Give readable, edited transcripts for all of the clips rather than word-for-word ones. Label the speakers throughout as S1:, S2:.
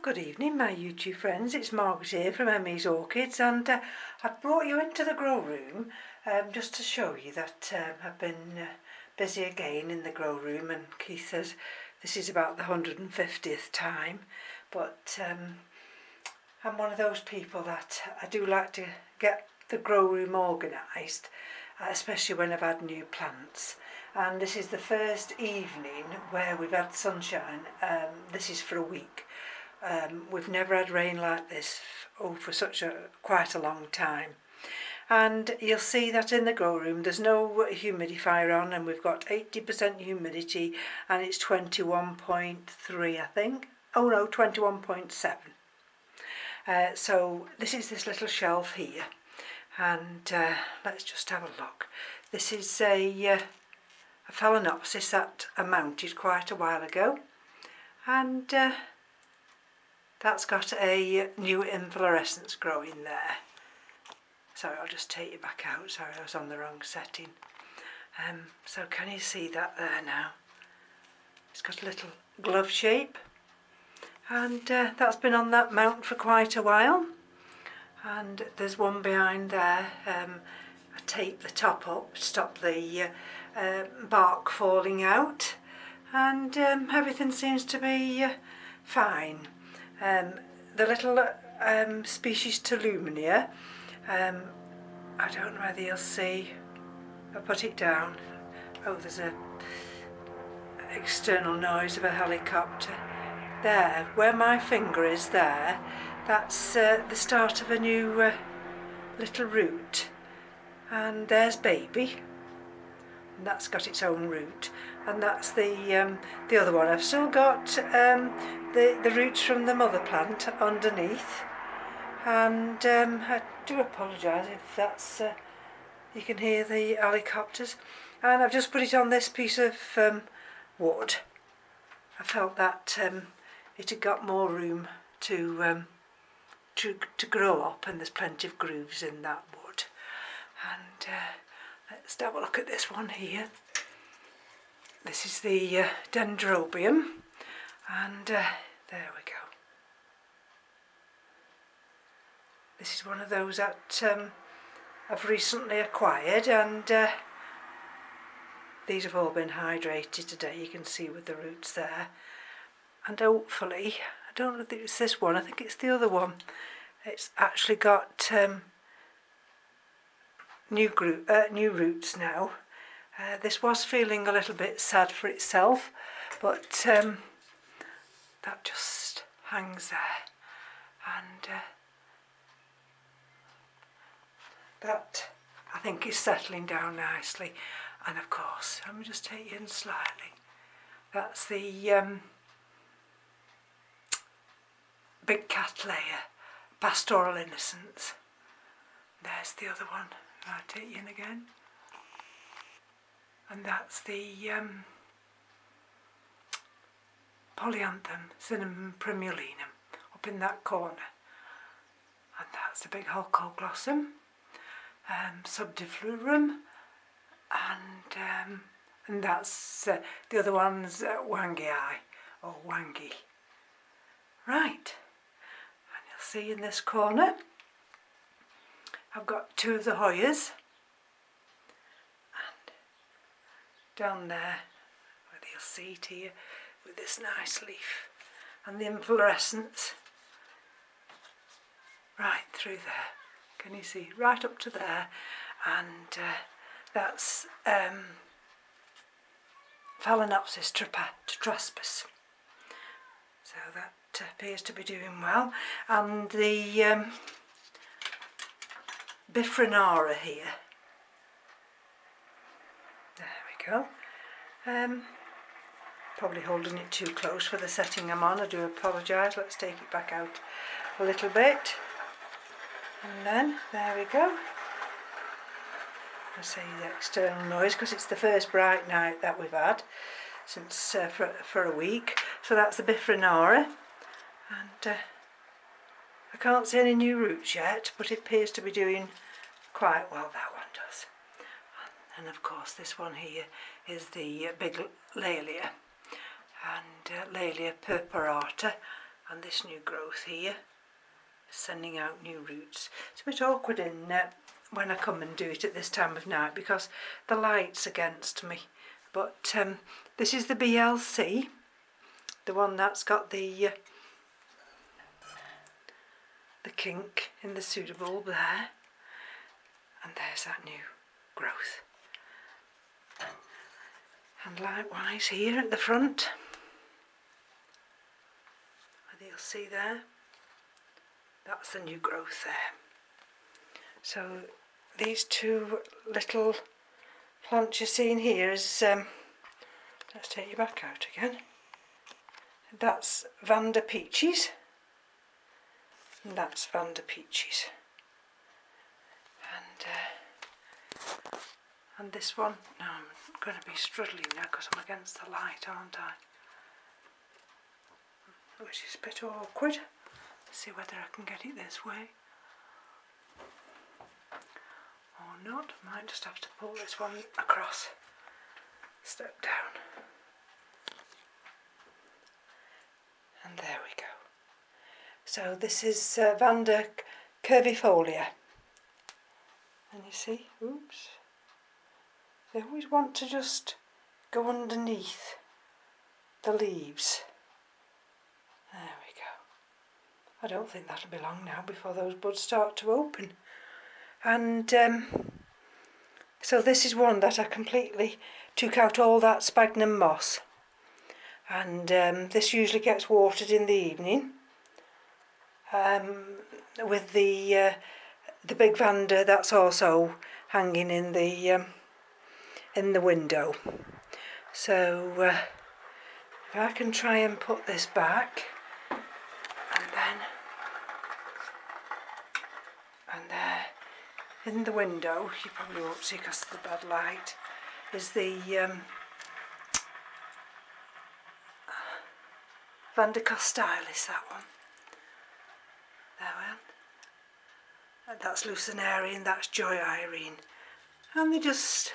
S1: Good evening my YouTube friends, it's Margaret here from M.E.s Orchids, and I've brought you into the grow room just to show you that I've been busy again in the grow room, and Keith says this is about the 150th time, but I'm one of those people that I do like to get the grow room organised, especially when I've had new plants. And this is the first evening where we've had sunshine. This is for a week. We've never had rain like this for quite a long time, and you'll see that in the grow room there's no humidifier on, and we've got 80% humidity, and it's 21.3 I think. Oh no, 21.7. So this is this little shelf here, and let's just have a look. This is a phalaenopsis that I mounted quite a while ago, and that's got a new inflorescence growing there. Sorry, I'll just take you back out. Sorry, I was on the wrong setting. So can you see that there now? It's got a little glove shape, and that's been on that mount for quite a while. And there's one behind there. I taped the top up to stop the bark falling out, and everything seems to be fine. The little species Tolumnia, I don't know whether you'll see, I'll put it down. Oh, there's a external noise of a helicopter. There, where my finger is there, that's the start of a new little root. And there's baby, and that's got its own root, and that's the other one. I've still got the roots from the mother plant underneath, and I do apologise if that's you can hear the helicopters. And I've just put it on this piece of wood. I felt that it had got more room to grow up, and there's plenty of grooves in that wood. And let's have a look at this one here. This is the dendrobium, and there we go. This is one of those that I've recently acquired, and these have all been hydrated today. You can see with the roots there, and hopefully, I don't know if it's this one, I think it's the other one, it's actually got new roots now. This was feeling a little bit sad for itself, but that just hangs there, and that I think is settling down nicely. And of course, let me just take you in slightly. That's the big Cattleya, Pastoral Innocence. There's the other one. I'll take you in again. And that's the Polyanthum Cinnamon Primulinum up in that corner. And that's the big Holcoglossum, Subdiflurum, and that's the other one's Wangii, or Wangi. Right, and you'll see in this corner I've got two of the Hoyas, and down there, whether you'll see it here, with this nice leaf, and the inflorescence right through there. Can you see? Right up to there, and that's Phalaenopsis tetraspis. So that appears to be doing well, and the Bifrenara here. There we go. Probably holding it too close for the setting I'm on. I do apologise. Let's take it back out a little bit, and then there we go. I say the external noise because it's the first bright night that we've had since for a week. So that's the Bifrenara, and I can't see any new roots yet, but it appears to be doing quite well, that one does. And of course this one here is the big Laelia, and Laelia purpurata, And this new growth here is sending out new roots. It's a bit awkward when I come and do it at this time of night because the light's against me. But this is the BLC, the one that's got the kink in the pseudobulb there. And there's that new growth. And likewise here at the front, you'll see there, that's the new growth there. So these two little plants you're seeing here is, let's take you back out again, that's Vanda Peaches, and that's Vanda Peaches. And this one, now I'm going to be struggling now because I'm against the light, aren't I? Which is a bit awkward. Let's see whether I can get it this way or not. Might just have to pull this one across. Step down. And there we go. So this is Vanda curvifolia. And you see, oops, they always want to just go underneath the leaves. There we go. I don't think that'll be long now before those buds start to open. And so this is one that I completely took out all that sphagnum moss. And this usually gets watered in the evening with the big Vanda that's also hanging in the window. So if I can try and put this back, and there in the window, you probably won't see because of the bad light, is the Vanda costylis, that one. There we are. And that's Lucinarian, that's Joy Irene. And they just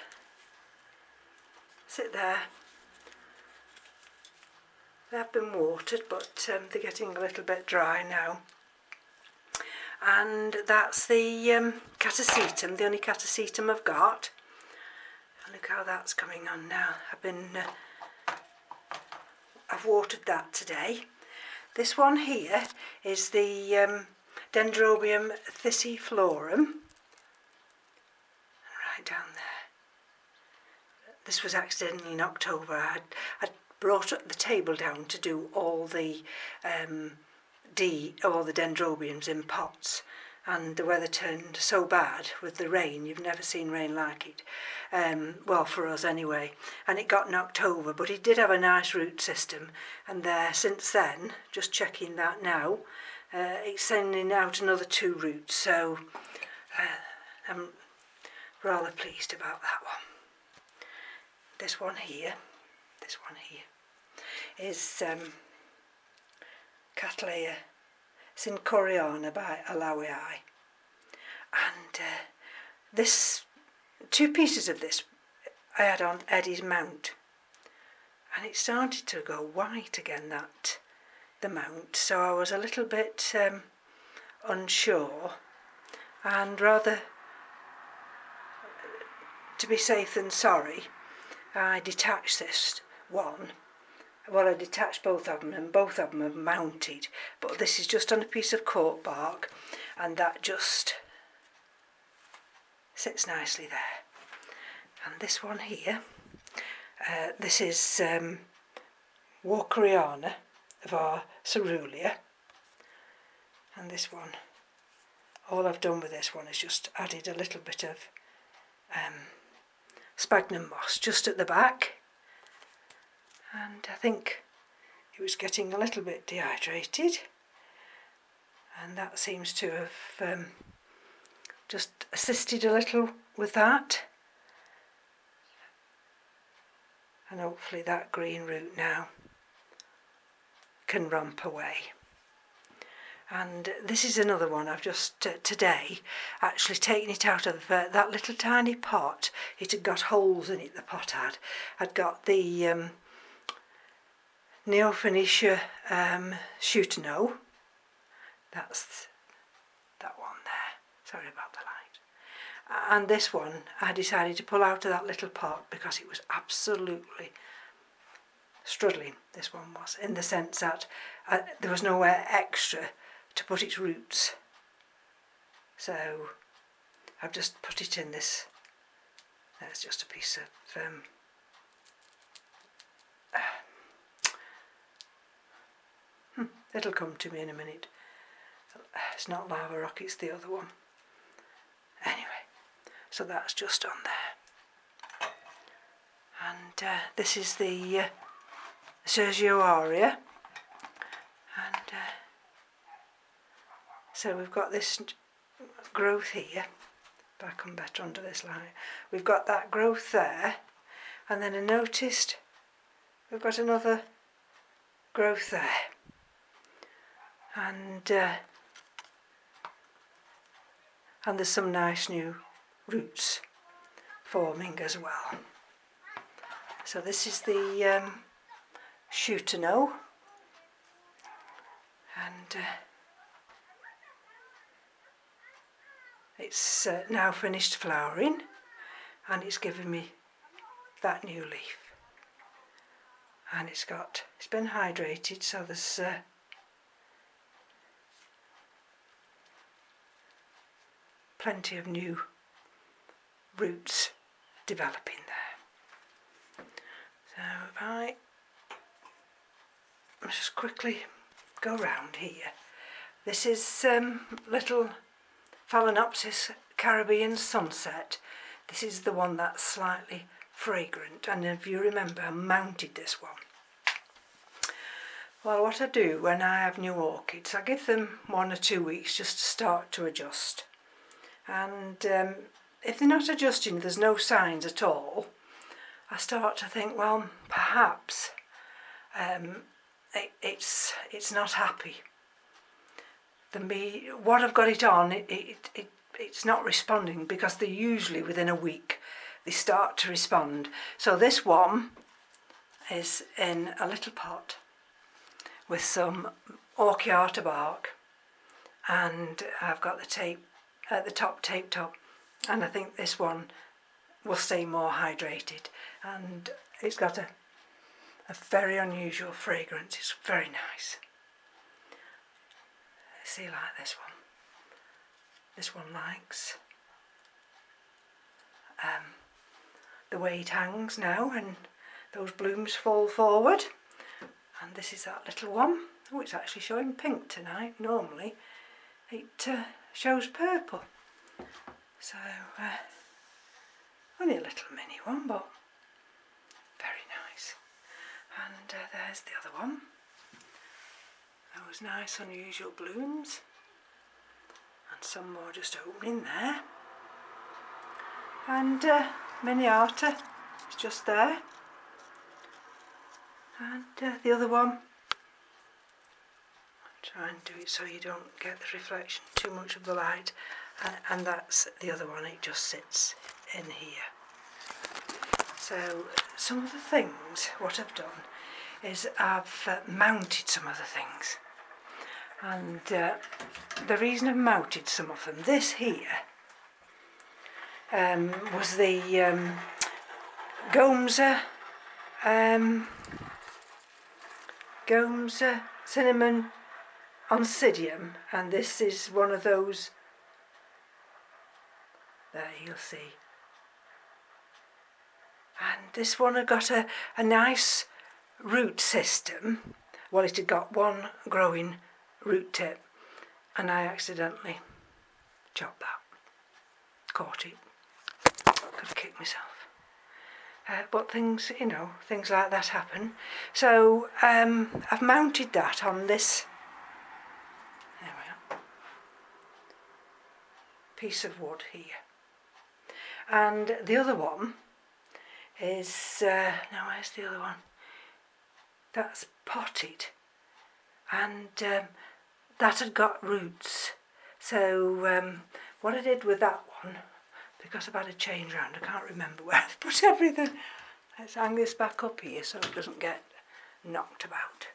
S1: sit there. They have been watered, but they're getting a little bit dry now. And that's the catasetum, the only catasetum I've got. And look how that's coming on now. I've watered that today. This one here is the Dendrobium thysiflorum. Right down there. This was accidentally in October. I'd brought the table down to do all the dendrobiums in pots, and the weather turned so bad with the rain. You've never seen rain like it, well, for us anyway, and it got knocked over, but it did have a nice root system, and there since then, just checking that now, it's sending out another 2 roots, so I'm rather pleased about that one. This one here is Cattleya Syncoriana by Alawii, and this 2 pieces of this I had on Eddie's mount, and it started to go white again, the mount, so I was a little bit unsure, and rather to be safe than sorry, I detached this one. Well, I detached both of them, and both of them are mounted, but this is just on a piece of cork bark, and that just sits nicely there. And this one here, this is Walkeriana of our cerulean, and this one, all I've done with this one is just added a little bit of sphagnum moss just at the back. And I think it was getting a little bit dehydrated, and that seems to have just assisted a little with that, and hopefully that green root now can romp away. And this is another one I've just today actually taken it out of that little tiny pot. It had got holes in it, the pot had. I'd got the Neofinisher Shootano. That's that one there. Sorry about the light. And this one I decided to pull out of that little pot because it was absolutely struggling. This one was, in the sense that there was nowhere extra to put its roots. So I've just put it in this. There's just a piece of it'll come to me in a minute. It's not lava rock, it's the other one. Anyway, so that's just on there. And this is the Sergio Aria. And so we've got this growth here. If I come better under this light, we've got that growth there, and then I noticed we've got another growth there, and there's some nice new roots forming as well. So this is the Shootano, and it's now finished flowering, and it's given me that new leaf, and it's been hydrated, so there's plenty of new roots developing there. So if I just quickly go round here, this is little Phalaenopsis Caribbean Sunset. This is the one that's slightly fragrant, and if you remember, I mounted this one. Well, what I do when I have new orchids, I give them 1 or 2 weeks just to start to adjust. And if they're not adjusting, there's no signs at all, I start to think, well, perhaps it's not happy. What I've got it on, it's not responding, because they're usually within a week they start to respond. So this one is in a little pot with some orchiata bark, and I've got the tape at the top taped up, and I think this one will stay more hydrated, and it's got a very unusual fragrance. It's very nice. See, like this one. This one likes the way it hangs now, and those blooms fall forward. And this is that little one. Oh, it's actually showing pink tonight. Normally it shows purple. So only a little mini one, but very nice. And there's the other one. Those nice unusual blooms, and some more just opening there. And Miniata is just there. And the other one, I'll try and do it so you don't get the reflection too much of the light, and that's the other one. It just sits in here. So some of the things, what I've done is I've mounted some of the things, and the reason I've mounted some of them, this here was the Gomza cinnamon oncidium, and this is one of those, there you'll see, and this one had got a nice root system. Well, it had got one growing root tip, and I accidentally chopped that, caught it, could have kicked myself. But things, you know, things like that happen. So I've mounted that on this, there we are, piece of wood here. And the other one is, now where's the other one? That's potted, and that had got roots. So what I did with that one, because I've had a change round, I can't remember where I've put everything. Let's hang this back up here so it doesn't get knocked about.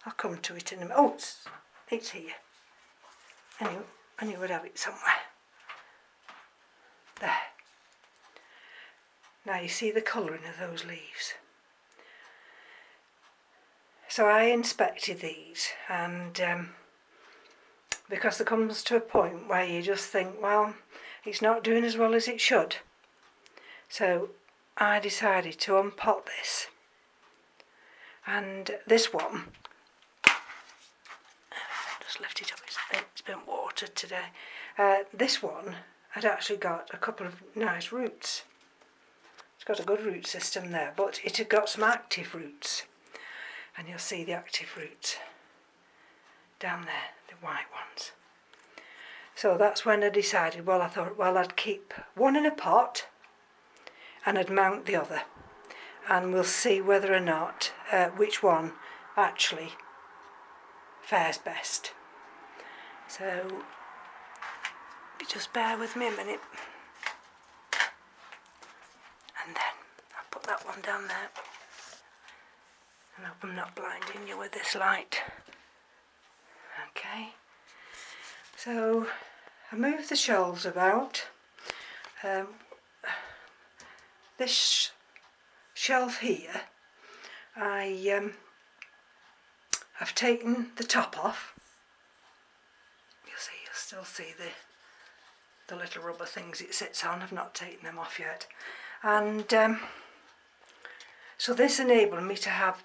S1: I'll come to it in a minute. Oh, it's here. I knew I'd have it somewhere. There. Now you see the colouring of those leaves. So I inspected these, and because there comes to a point where you just think, well, it's not doing as well as it should. So I decided to unpot this. And this one, just lift it up, it's been watered today. This one had actually got a couple of nice roots. It's got a good root system there, but it had got some active roots. And you'll see the active roots down there, the white ones. So that's when I decided, well, I thought, well, I'd keep one in a pot and I'd mount the other. And we'll see whether or not which one actually fares best. So you just bear with me a minute. And then I'll put that one down there. And I hope I'm not blinding you with this light. Okay. So I moved the shelves about. This shelf here, I've taken the top off. You'll still see the little rubber things it sits on. I've not taken them off yet. And so this enabled me to have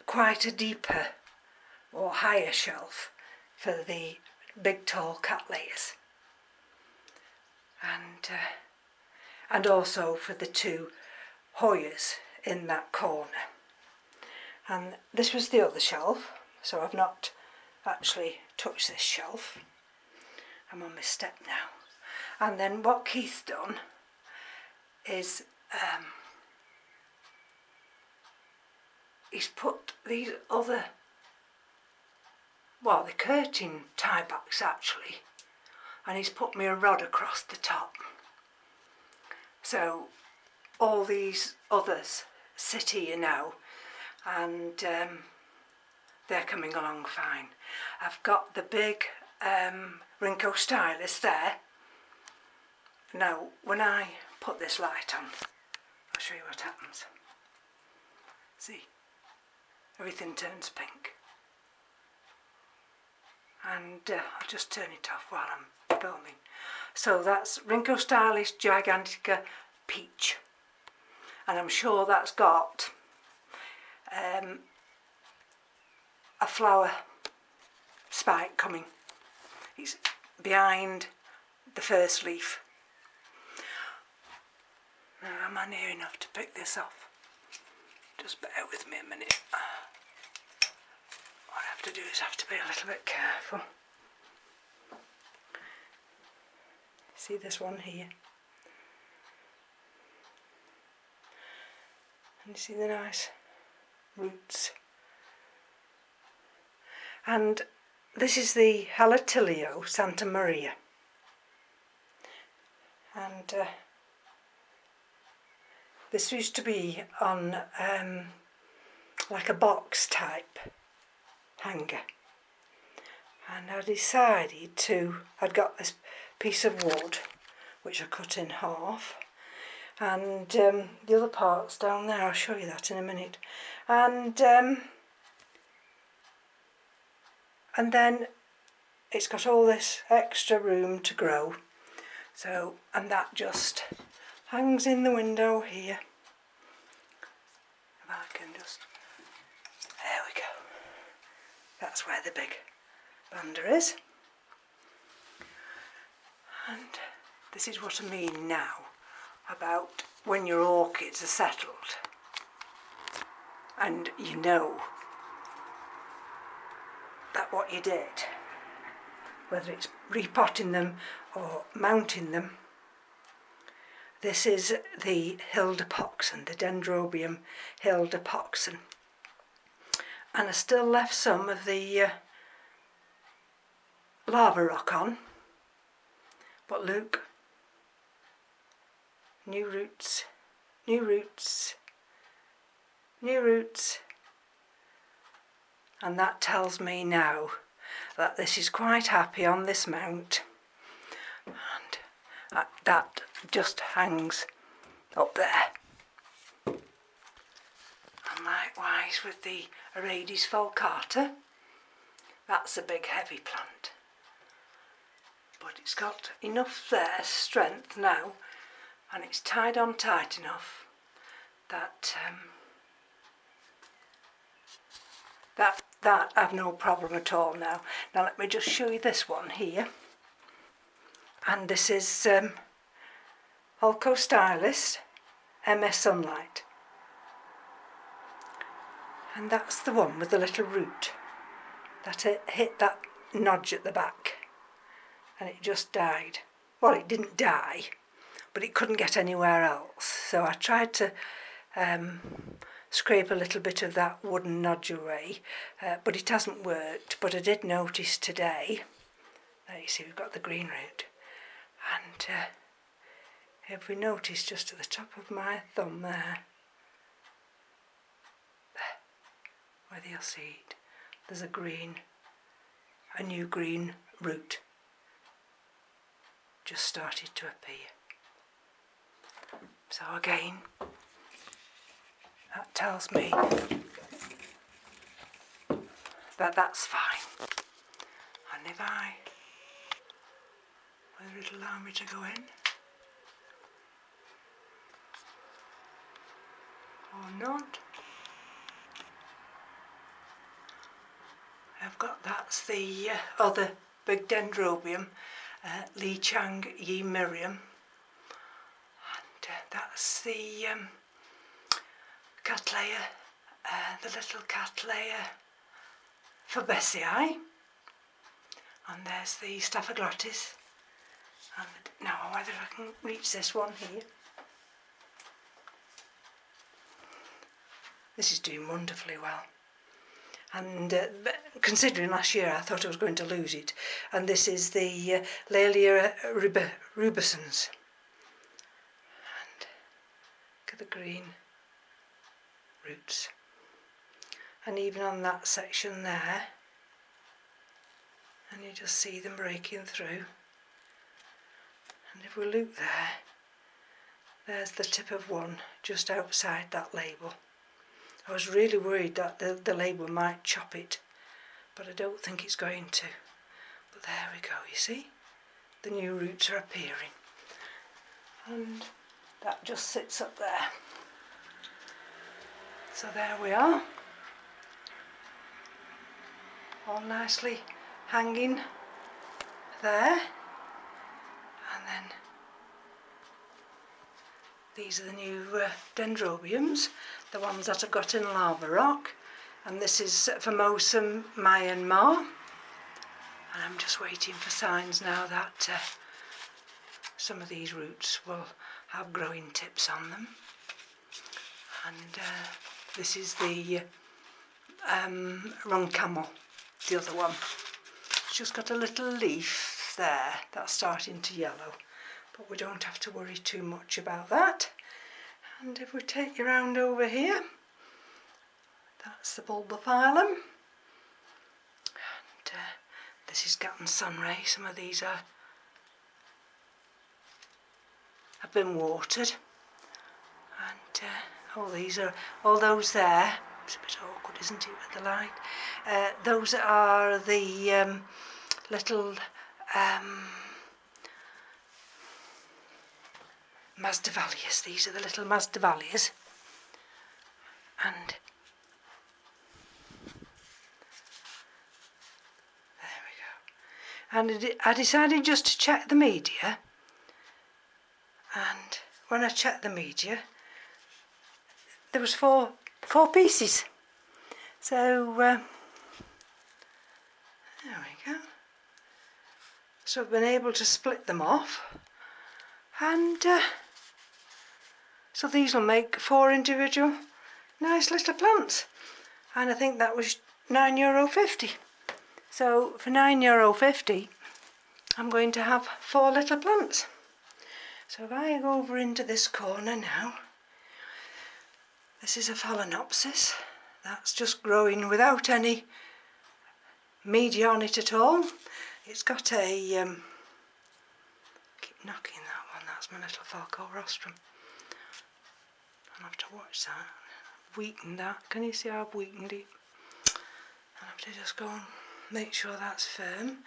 S1: quite a deeper or higher shelf for the big tall cattleyas, and also for the two Hoyas in that corner. And this was the other shelf, so I've not actually touched this shelf. I'm on my step now. And then what Keith's done is he's put these other, well, the curtain tie backs actually, and he's put me a rod across the top. So all these others sit here now, and they're coming along fine. I've got the big Rinco stylus there. Now when I put this light on, I'll show you what happens. See, everything turns pink. And I'll just turn it off while I'm filming. So that's Rinco stylus gigantica peach, and I'm sure that's got a flower spike coming. It's behind the first leaf. Now, am I near enough to pick this off? Just bear with me a minute. What I have to do is have to be a little bit careful. See this one here? And you see the nice roots. And this is the Halatilio Santa Maria. And this used to be on like a box type hanger. And I decided I'd got this piece of wood which I cut in half, and the other part's down there. I'll show you that in a minute. And then it's got all this extra room to grow. So, and that just hangs in the window here. If I can just, there we go. That's where the big bander is. And this is what I mean now about when your orchids are settled and you know that what you did, whether it's repotting them or mounting them. This is the Hildepoxen, the Dendrobium Hildepoxen, and I still left some of the lava rock on, but look, new roots, new roots, new roots, and that tells me now that this is quite happy on this mount, and that just hangs up there. And likewise with the Orchids fulcata, that's a big heavy plant, but it's got enough there strength now, and it's tied on tight enough that that I've no problem at all now. Now let me just show you this one here, and this is Holco Stylist M.E.s Sunlight, and that's the one with the little root that it hit that nodge at the back and it just died. Well, it didn't die, but it couldn't get anywhere else, so I tried to scrape a little bit of that wooden nodge away, but it hasn't worked. But I did notice today, there you see we've got the green root, and if we notice just at the top of my thumb there, where you'll see it, there's a new green root just started to appear. So again, that tells me that that's fine. And if whether it'll allow me to go in or not. I've got, that's the other big dendrobium, Li Chang Yi Miriam, and that's the Cattleya, the little Cattleya Fabaceae, and there's the Staphyloglottis, and now whether I can reach this one here. This is doing wonderfully well. And considering last year I thought I was going to lose it, and this is the Laelia rubescens, and look at the green roots, and even on that section there, and you just see them breaking through, and if we look there, there's the tip of one just outside that label. I was really worried that the label might chop it, but I don't think it's going to. But there we go, you see? The new roots are appearing. And that just sits up there. So there we are. All nicely hanging there. And then these are the new dendrobiums, the ones that I've got in lava rock, and this is Formosa Myanmar, and I'm just waiting for signs now that some of these roots will have growing tips on them. And this is the Rung Camel, the other one. It's just got a little leaf there that's starting to yellow, but we don't have to worry too much about that. And if we take you round over here, that's the bulbophyllum, and this is Gatton Sunray. Some of these have been watered, and all those there, it's a bit awkward isn't it with the light, those are the little Masdevallias. These are the little Masdevallias, and there we go. And I decided just to check the media, and when I checked the media there was four pieces, so there we go. So I've been able to split them off, and so these will make 4 individual nice little plants, and I think that was €9.50. So for €9.50 I'm going to have 4 little plants. So if I go over into this corner now, this is a Phalaenopsis that's just growing without any media on it at all. It's got a, keep knocking that one, that's my little Falco rostrum. I'll have to watch that. Weakened that, can you see how I've weakened it? I'll have to just go and make sure that's firm.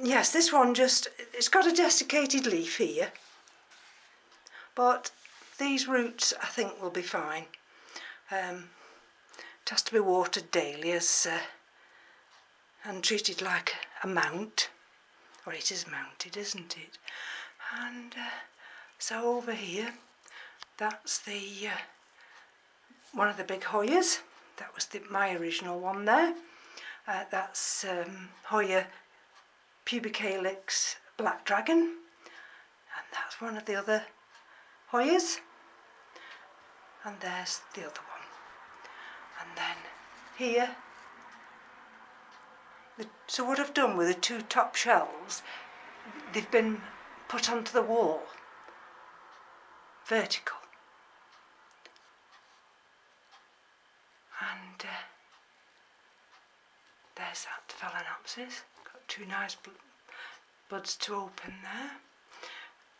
S1: Yes, this one it's got a desiccated leaf here, but these roots I think will be fine. It has to be watered daily and treated like a mount, or it is mounted, isn't it? And so over here, that's the one of the big Hoyas. That was my original one there. That's Hoya pubicalyx black dragon, and that's one of the other Hoyas, and there's the other one. And then here, so what I've done with the two top shelves, they've been put onto the wall, vertical. And there's that Phalaenopsis, got two nice buds to open there.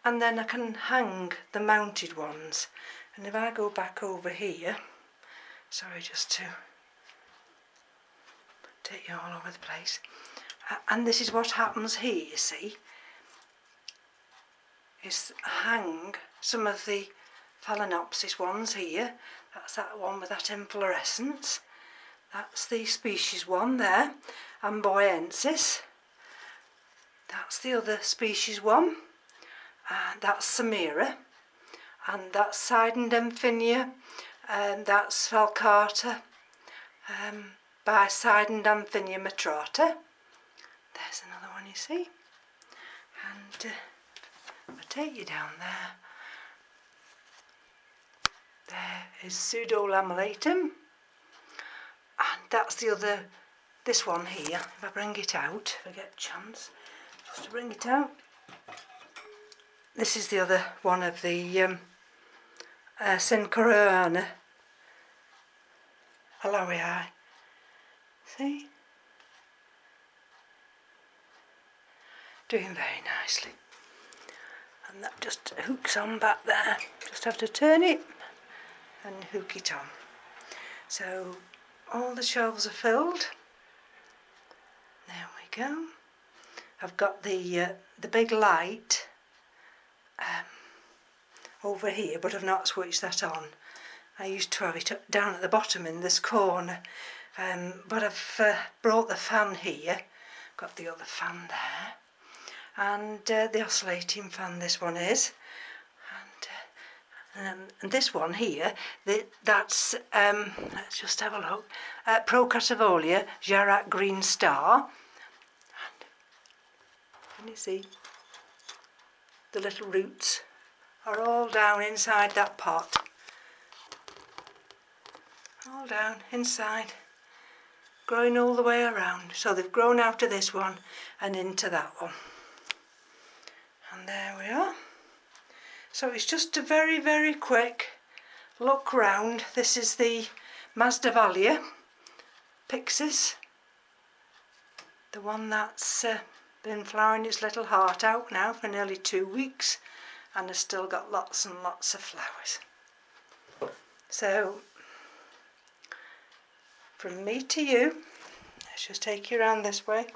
S1: And then I can hang the mounted ones. And if I go back over here, sorry, just to take you all over the place. And this is what happens here, you see, is hang some of the Phalaenopsis ones here. That's that one with that inflorescence. That's the species one there, M.E.s. That's the other species one, and that's Samira, and that's Sidendemphinia, and that's Falcata, by Sidendemphinia matrata. There's another one, you see. And I'll take you down there. There is Pseudolamelatum, and that's the other, this one here. If I bring it out, if I get a chance, just to bring it out. This is the other one of the Synchoroana Alawii. See? Doing very nicely. And that just hooks on back there. Just have to turn it and hook it on. So all the shelves are filled. There we go. I've got the big light over here, but I've not switched that on. I used to have it down at the bottom in this corner, but I've brought the fan here. Got the other fan there, and the oscillating fan, this one is. And this one here, that's, let's just have a look, Procatavolia Jarrat Green Star. And can you see the little roots are all down inside that pot. All down inside, growing all the way around. So they've grown out of this one and into that one. And there we are. So it's just a very, very quick look round. This is the Masdevallia Pyxis, the one that's been flowering its little heart out now for nearly 2 weeks and has still got lots and lots of flowers. So from me to you, let's just take you around this way.